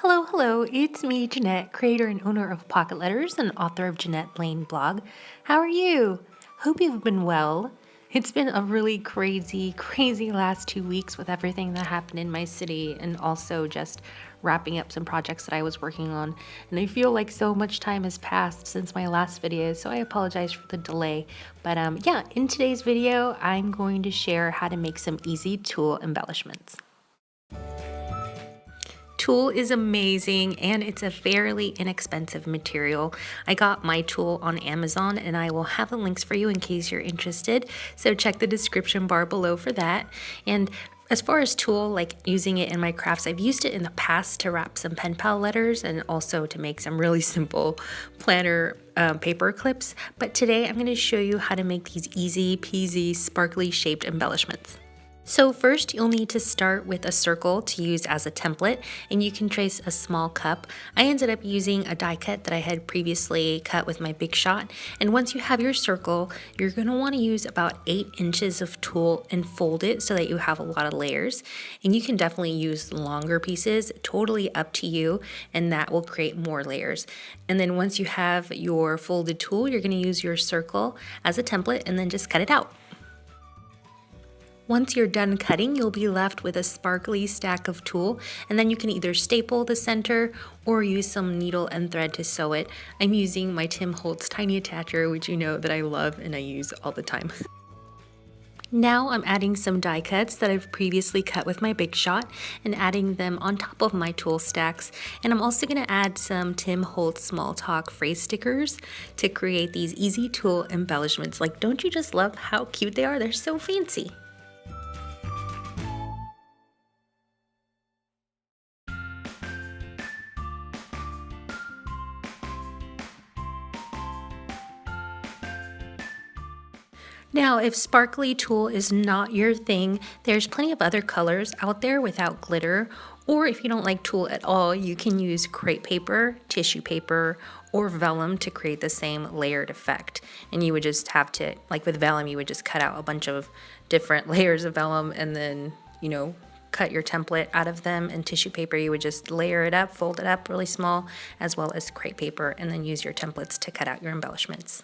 Hello, it's me, Janette, creator and owner of Pocket Letters and author of Janette Lane Blog. How are you? Hope you've been well. It's been a really crazy last 2 weeks with everything that happened in my city and also just wrapping up some projects that I was working on. And I feel like so much time has passed since my last video, so I apologize for the delay. But yeah, in today's video, I'm going to share how to make some easy tulle embellishments. Tulle is amazing and it's a fairly inexpensive material. I got my tulle on Amazon and I will have the links for you in case you're interested. So check the description bar below for that. And as far as tulle, like using it in my crafts, I've used it in the past to wrap some pen pal letters and also to make some really simple planner paper clips. But today I'm going to show you how to make these easy peasy sparkly shaped embellishments. So first you'll need to start with a circle to use as a template, and you can trace a small cup. I ended up using a die cut that I had previously cut with my Big Shot, and once you have your circle, you're going to want to use about 8 inches of tulle and fold it so that you have a lot of layers. And you can definitely use longer pieces, totally up to you, and that will create more layers. And then once you have your folded tulle, you're going to use your circle as a template and then just cut it out. Once you're done cutting, you'll be left with a sparkly stack of tulle, and then you can either staple the center or use some needle and thread to sew it. I'm using my Tim Holtz tiny attacher, which you know that I love and I use all the time. Now I'm adding some die cuts that I've previously cut with my Big Shot and adding them on top of my tulle stacks. And I'm also going to add some Tim Holtz Small Talk phrase stickers to create these easy tulle embellishments. Like, don't you just love how cute they are? They're so fancy. Now, if sparkly tulle is not your thing, there's plenty of other colors out there without glitter, or if you don't like tulle at all, you can use crepe paper, tissue paper, or vellum to create the same layered effect. And you would just have to, like with vellum, you would just cut out a bunch of different layers of vellum and then, you know, cut your template out of them. And tissue paper, you would just layer it up, fold it up really small, as well as crepe paper, and then use your templates to cut out your embellishments.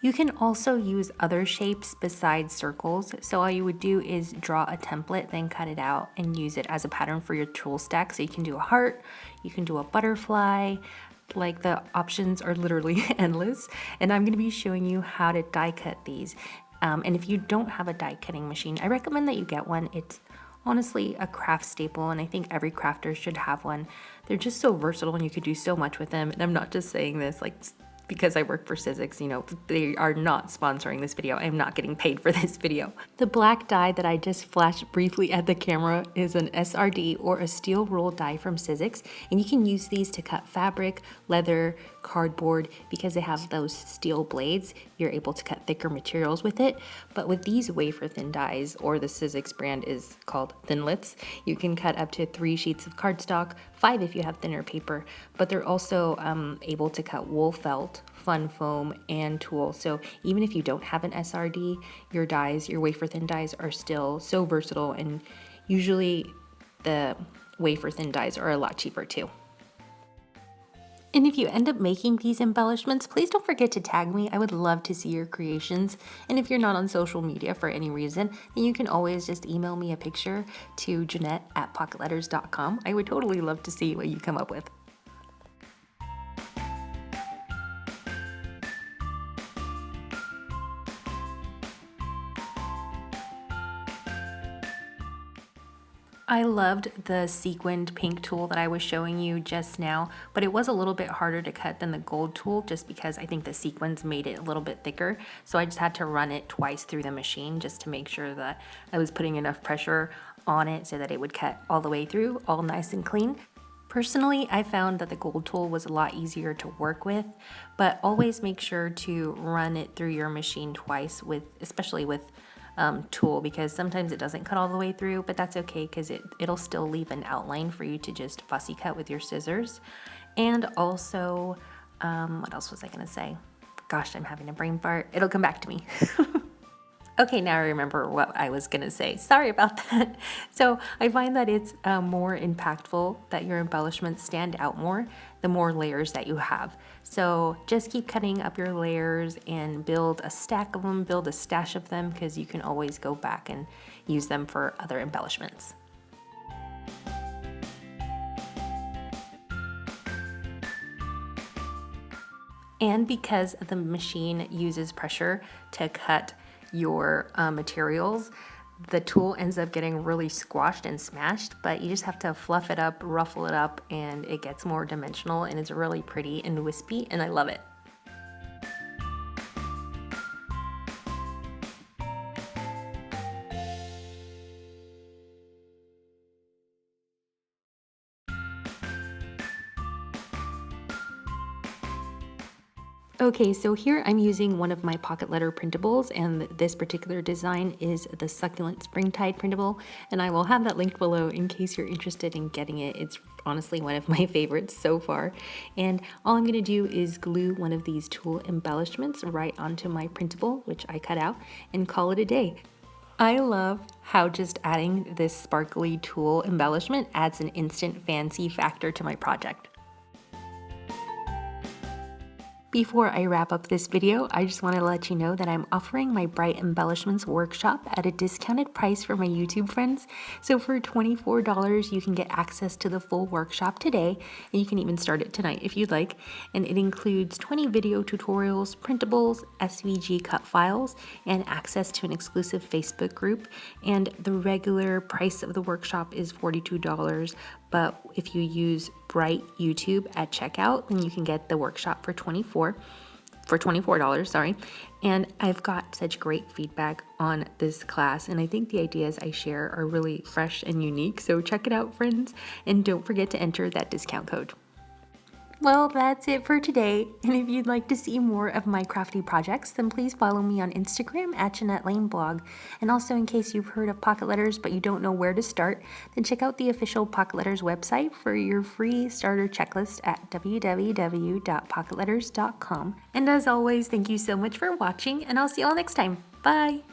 You can also use other shapes besides circles. So all you would do is draw a template, then cut it out and use it as a pattern for your tulle stack. So you can do a heart, you can do a butterfly, like the options are literally endless. And I'm gonna be showing you how to die cut these. And if you don't have a die cutting machine, I recommend that you get one. It's honestly a craft staple, and I think every crafter should have one. They're just so versatile and you could do so much with them. And I'm not just saying this like because I work for Sizzix, you know, they are not sponsoring this video. I am not getting paid for this video. The black die that I just flashed briefly at the camera is an SRD or a steel roll die from Sizzix, and you can use these to cut fabric, leather, cardboard. Because they have those steel blades, you're able to cut thicker materials with it. But with these wafer thin dies, or the Sizzix brand is called Thinlits, you can cut up to 3 sheets of cardstock, 5 if you have thinner paper, but they're also able to cut wool felt, fun foam, and tulle. So even if you don't have an SRD, your dies, your wafer thin dies are still so versatile, and usually the wafer thin dies are a lot cheaper too. And if you end up making these embellishments, please don't forget to tag me. I would love to see your creations. And if you're not on social media for any reason, then you can always just email me a picture to Janette@pocketletters.com. I would totally love to see what you come up with. I loved the sequined pink tulle that I was showing you just now, but it was a little bit harder to cut than the gold tulle just because I think the sequins made it a little bit thicker. So I just had to run it twice through the machine just to make sure that I was putting enough pressure on it so that it would cut all the way through, all nice and clean. Personally, I found that the gold tulle was a lot easier to work with, but always make sure to run it through your machine twice, especially with tulle, because sometimes it doesn't cut all the way through, but that's okay because it'll still leave an outline for you to just fussy cut with your scissors. And also, what else was I gonna say? Gosh, I'm having a brain fart. It'll come back to me. Okay, now I remember what I was gonna say. Sorry about that. So I find that it's more impactful that your embellishments stand out more the more layers that you have. So just keep cutting up your layers and build a stack of them, build a stash of them, because you can always go back and use them for other embellishments. And because the machine uses pressure to cut your materials, the tool ends up getting really squashed and smashed, but you just have to fluff it up, ruffle it up, and it gets more dimensional and it's really pretty and wispy, and I love it. Okay, so here I'm using one of my pocket letter printables, and this particular design is the Succulent Springtide printable, and I will have that linked below in case you're interested in getting it. It's honestly one of my favorites so far. And all I'm going to do is glue one of these tulle embellishments right onto my printable, which I cut out, and call it a day. I love how just adding this sparkly tulle embellishment adds an instant fancy factor to my project. Before I wrap up this video, I just want to let you know that I'm offering my Bright Embellishments workshop at a discounted price for my YouTube friends. So for $24, you can get access to the full workshop today, and you can even start it tonight if you'd like. And it includes 20 video tutorials, printables, SVG cut files, and access to an exclusive Facebook group. And the regular price of the workshop is $42. But if you use BRIGHTYOUTUbe at checkout, then you can get the workshop for $24, sorry. And I've got such great feedback on this class, and I think the ideas I share are really fresh and unique. So check it out, friends, and don't forget to enter that discount code. Well, that's it for today, and if you'd like to see more of my crafty projects, then please follow me on Instagram at Janette Lane Blog. And also, in case you've heard of pocket letters but you don't know where to start, then check out the official Pocket Letters website for your free starter checklist at www.pocketletters.com. And as always, thank you so much for watching, and I'll see you all next time. Bye!